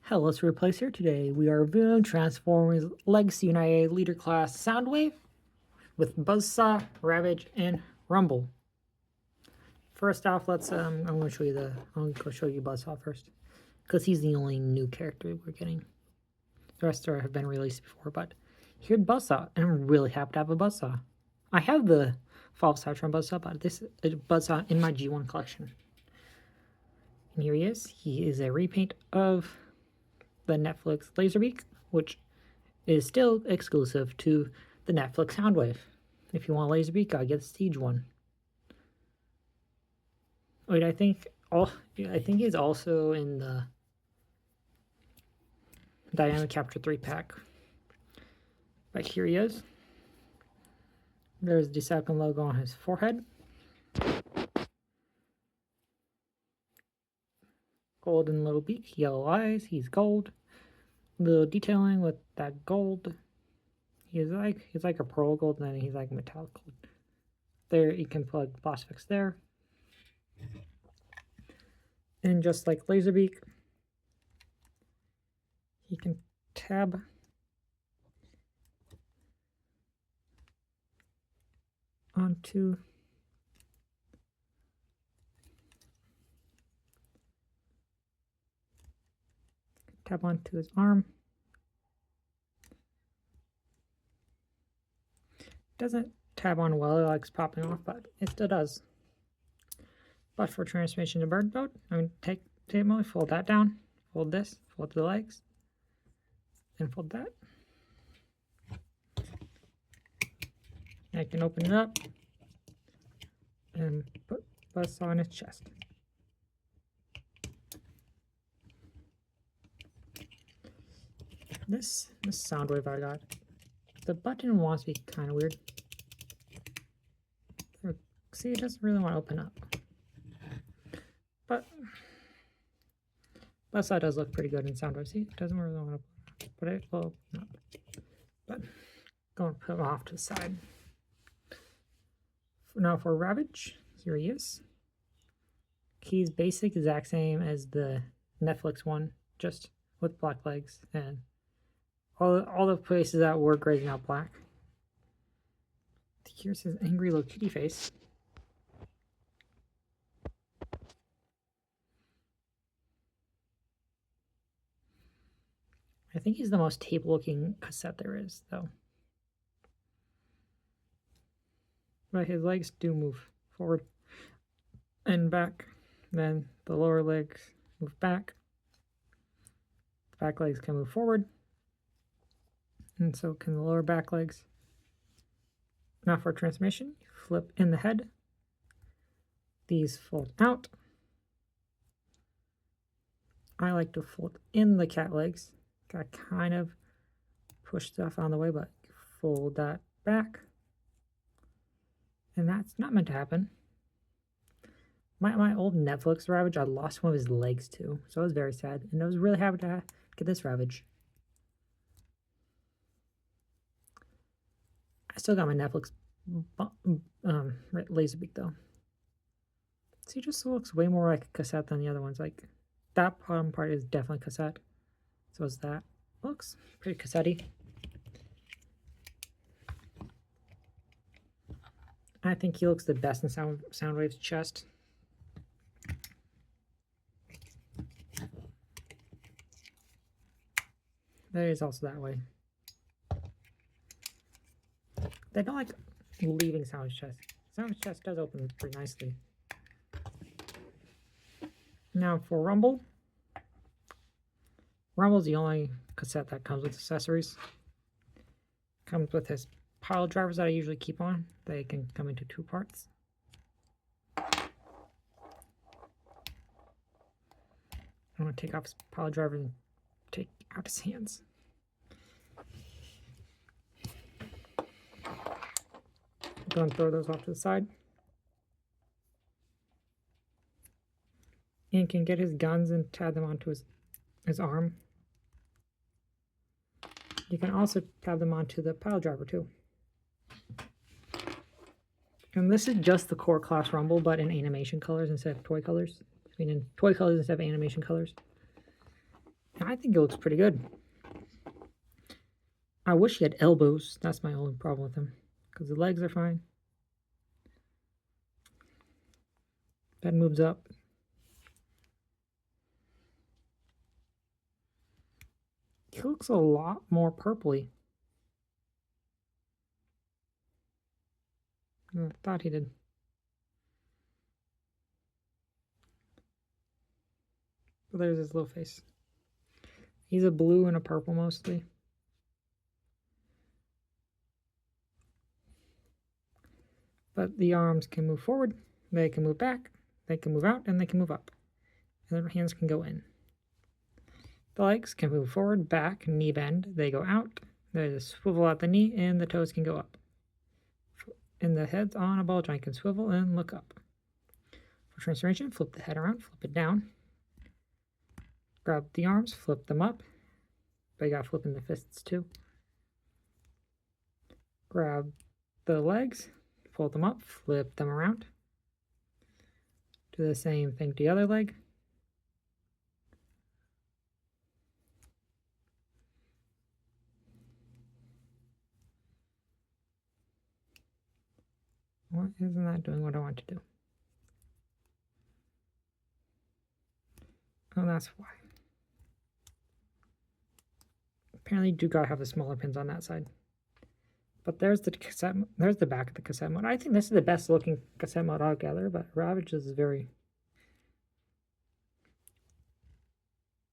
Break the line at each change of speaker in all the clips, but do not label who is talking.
Hello, let's replace here. Today we are reviewing Transformers Legacy United Leader Class Soundwave with Buzzsaw, Ravage, and Rumble. First off, I'm going to show you Buzzsaw first, because he's the only new character we're getting. The rest have been released before, but here's Buzzsaw, and I'm really happy to have a Buzzsaw. I have the Fall Cytron Buzzsaw, but this is Buzzsaw in my G1 collection. And here he is. He is a repaint of the Netflix Laserbeak, which is still exclusive to the Netflix Soundwave. If you want Laserbeak, I get the Siege one. Wait, I think he's also in the Dynamic Capture 3 pack. But here he is. There's the Decepticon logo on his forehead. Golden little beak, yellow eyes, he's gold. Little detailing with that gold. He's like a pearl gold, and then he's like metallic gold. There you can plug Plastifix there. And just like Laserbeak, he can tab onto his arm. Doesn't tab on well, it likes popping off, but it still does. But for transformation to bird mode, I'm going to take mode, fold that down, fold this, fold the legs, and fold that. I can open it up and put Buzzsaw on his chest. This Soundwave I got, the button wants to be kind of weird. See, it doesn't really want to open up. But Buzzsaw does look pretty good in Soundwave. See, it doesn't really want to open up, but it will open up. But going to put him off to the side. Now for Ravage, here he is. He's basic, exact same as the Netflix one, just with black legs and all the places that were grazing out black. Here's his angry little kitty face. I think he's the most tape-looking cassette there is, though. But his legs do move forward and back. Then the lower legs move back. The back legs can move forward. And so can the lower back legs. Now for transformation, flip in the head. These fold out. I like to fold in the cat legs. I kind of push stuff on the way, but fold that back. And that's not meant to happen. My old Netflix Ravage, I lost one of his legs too, so I was very sad. And I was really happy to get this Ravage. I still got my Netflix Laserbeak though. See, it just looks way more like a cassette than the other ones. Like, that bottom part is definitely cassette. So is that. Looks pretty cassette-y. I think he looks the best in Soundwave's chest. There is also that way. They don't like leaving Soundwave's chest. Soundwave's chest does open pretty nicely. Now for Rumble. Rumble's the only cassette that comes with accessories. Comes with his pile drivers that I usually keep on. They can come into two parts. I'm going to take off his pile driver and take out his hands. I'm going to throw those off to the side. And can get his guns and tab them onto his arm. You can also tab them onto the pile driver too. And this is just the core class Rumble, but in animation colors instead of toy colors. I mean, in toy colors instead of animation colors. I think it looks pretty good. I wish he had elbows. That's my only problem with him. Because the legs are fine. Head moves up. He looks a lot more purpley. I thought he did. But there's his little face. He's a blue and a purple mostly. But the arms can move forward, they can move back, they can move out, and they can move up. And their hands can go in. The legs can move forward, back, knee bend, they go out. There's a swivel at the knee, and the toes can go up. And the head's on a ball joint can swivel and look up. For transformation, flip the head around, flip it down. Grab the arms, flip them up. But you gotta flip in the fists too. Grab the legs, fold them up, flip them around. Do the same thing to the other leg. Why isn't that doing what I want to do? Oh, that's why. Apparently you do gotta have the smaller pins on that side. But there's the cassette. There's the back of the cassette mode. I think this is the best looking cassette mode altogether, but Ravage is very,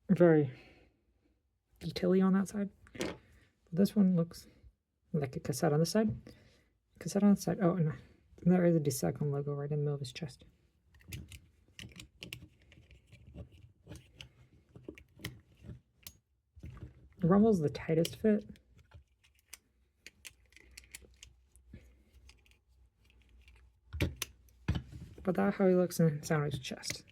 very detail-y on that side. This one looks like a cassette on this side. Cassette on the side. Oh, and there is a Decepticon logo right in the middle of his chest. Rumble's the tightest fit. But that's how he looks in Soundwave's chest.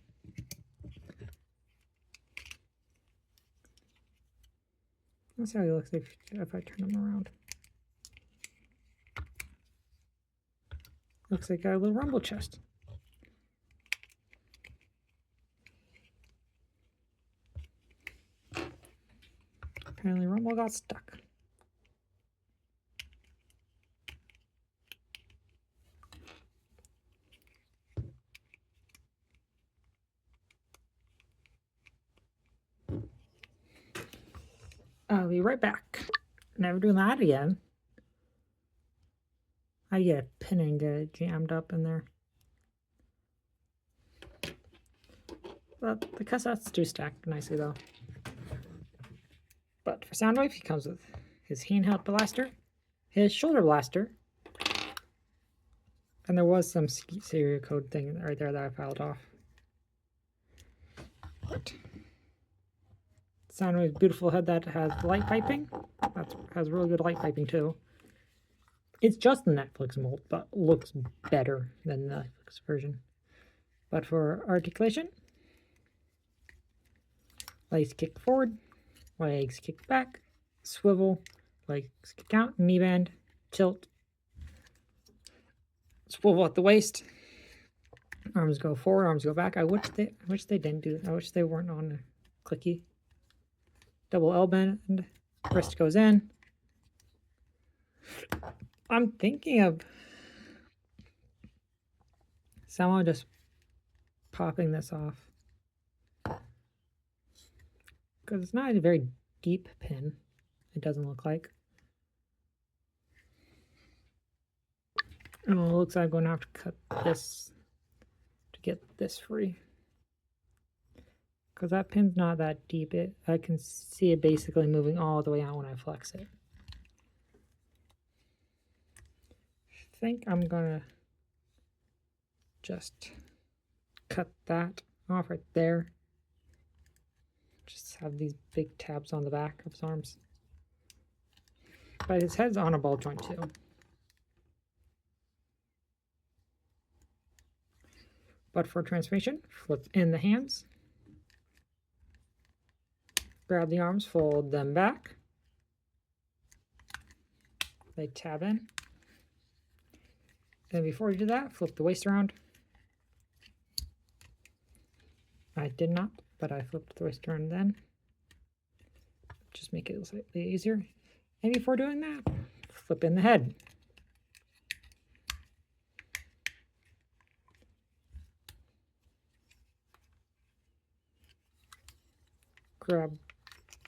That's how he looks if I turn him around. Looks like a little Rumble chest. Apparently Rumble got stuck. I'll be right back. Never doing that again. I get a pin and get it jammed up in there. But the cassettes do stack nicely though. But for Soundwave, he comes with his handheld blaster, his shoulder blaster, and there was some serial code thing right there that I filed off. But Soundwave's beautiful head that has light piping. That has really good light piping too. It's just the Netflix mold, but looks better than the Netflix version. But for articulation, legs kick forward, legs kick back, swivel, legs kick out, knee bend, tilt, swivel at the waist, arms go forward, arms go back. I wish they didn't do that. I wish they weren't on clicky. Double L bend, wrist goes in. I'm thinking of somehow just popping this off. Because it's not a very deep pin, it doesn't look like. And it looks like I'm going to have to cut this to get this free. Because that pin's not that deep. I can see it basically moving all the way out when I flex it. I think I'm gonna just cut that off right there. Just have these big tabs on the back of his arms. But his head's on a ball joint too. But for transformation, flip in the hands. Grab the arms, fold them back. They tab in. And before you do that, flip the waist around. I did not, but I flipped the waist around then. just make it slightly easier. And before doing that, flip in the head. Grab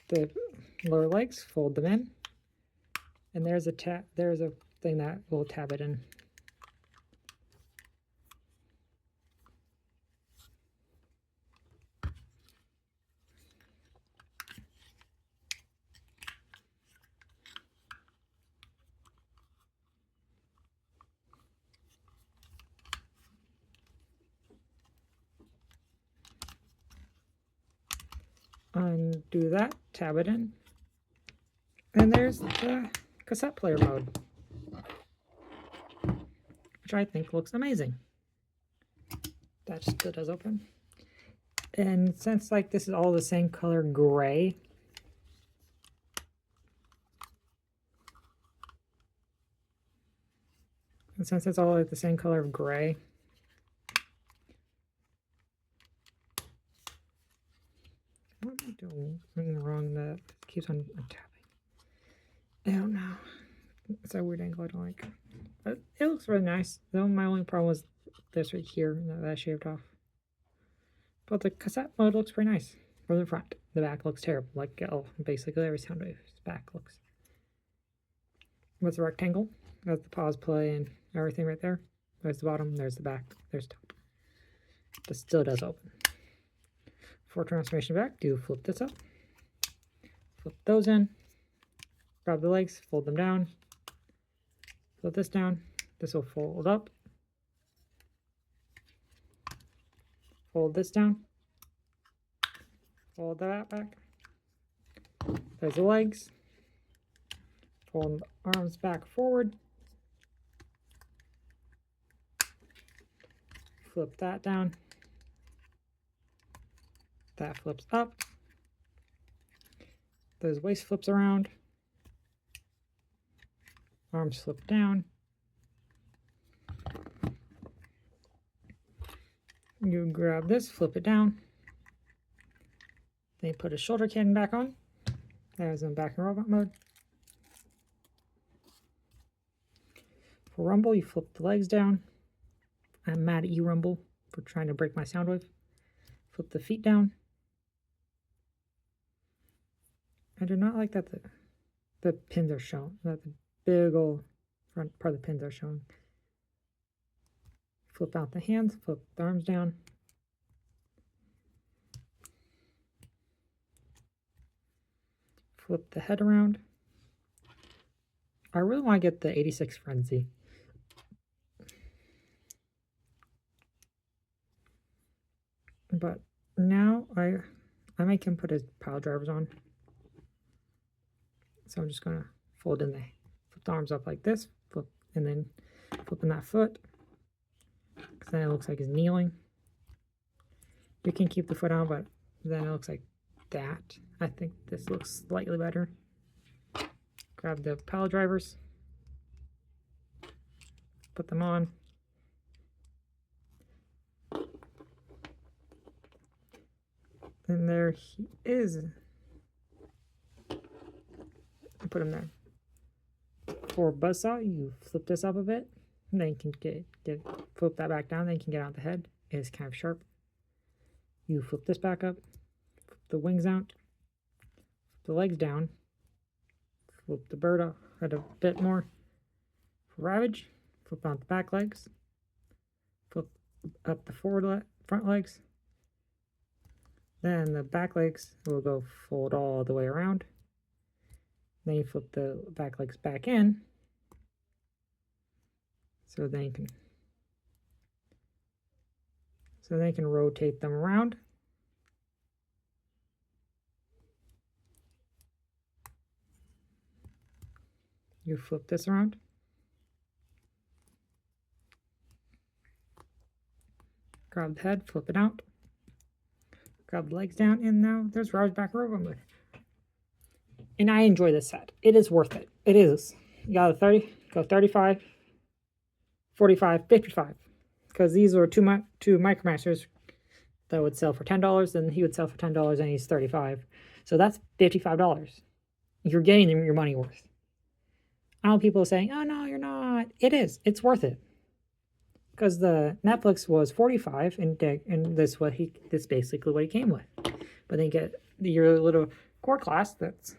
the lower legs, fold them in, and there's a thing that will tab it in. Undo that, tab it in, and there's the cassette player mode, which I think looks amazing. That still does open. And since like this is all the same color gray, and since it's all like the same color of gray, what am I doing? Something wrong that keeps on tapping. I don't know. It's a weird angle I don't like. But it looks really nice. Though my only problem was this right here that I shaved off. But the cassette mode looks pretty nice from the front. The back looks terrible, like basically every Soundwave's back looks. With the rectangle, that's the pause, play, and everything right there. There's the bottom, there's the back, there's the top. But still does open. For transformation back, do flip this up. Flip those in. Grab the legs, fold them down. Flip this down. This will fold up. Fold this down. Fold that back. There's the legs. Fold the arms back forward. Flip that down. That flips up. Those waist flips around. Arms flip down. You grab this, flip it down. Then you put a shoulder cannon back on. There's in back in robot mode. For rumble, you flip the legs down. I'm mad at you, Rumble, for trying to break my sound wave. Flip the feet down. I do not like that the pins are shown, that the big old front part of the pins are shown. Flip out the hands, flip the arms down. Flip the head around. I really want to get the 86 Frenzy. But now I make him put his pile drivers on. So I'm just gonna fold in flip the arms up like this, flip, and then flipping that foot. Because then it looks like he's kneeling. You can keep the foot on, but then it looks like that. I think this looks slightly better. Grab the pile drivers. Put them on. And there he is. Put him there. For buzzsaw, you flip this up a bit, and then you can flip that back down. Then you can get out the head. It's kind of sharp. You flip this back up, flip the wings out, flip the legs down, flip the bird out a bit more. For ravage, flip out the back legs, flip up the front legs. Then the back legs will go fold all the way around. Then you flip the back legs back in. So then you can rotate them around. You flip this around. Grab the head, flip it out. Grab the legs down, and now there's Ravage back robot mode. And I enjoy this set. It is worth it. It is. You got a 30, go 35, 45, 55. Because these are two Micromasters that would sell for $10, and he would sell for $10, and he's 35. So that's $55. you're getting your money worth. I know people are saying, "Oh no, you're not." It is. It's worth it because the Netflix was 45, and this basically what he came with. But then you get your little core class that's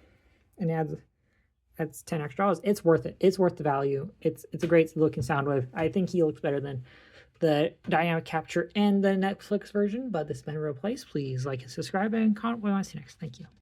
10 extra dollars. It's worth it. It's worth the value. It's a great looking sound wave. I think he looks better than the dynamic capture and the Netflix version, but this has been a real place. Please like and subscribe and comment what you want to see next. Thank you.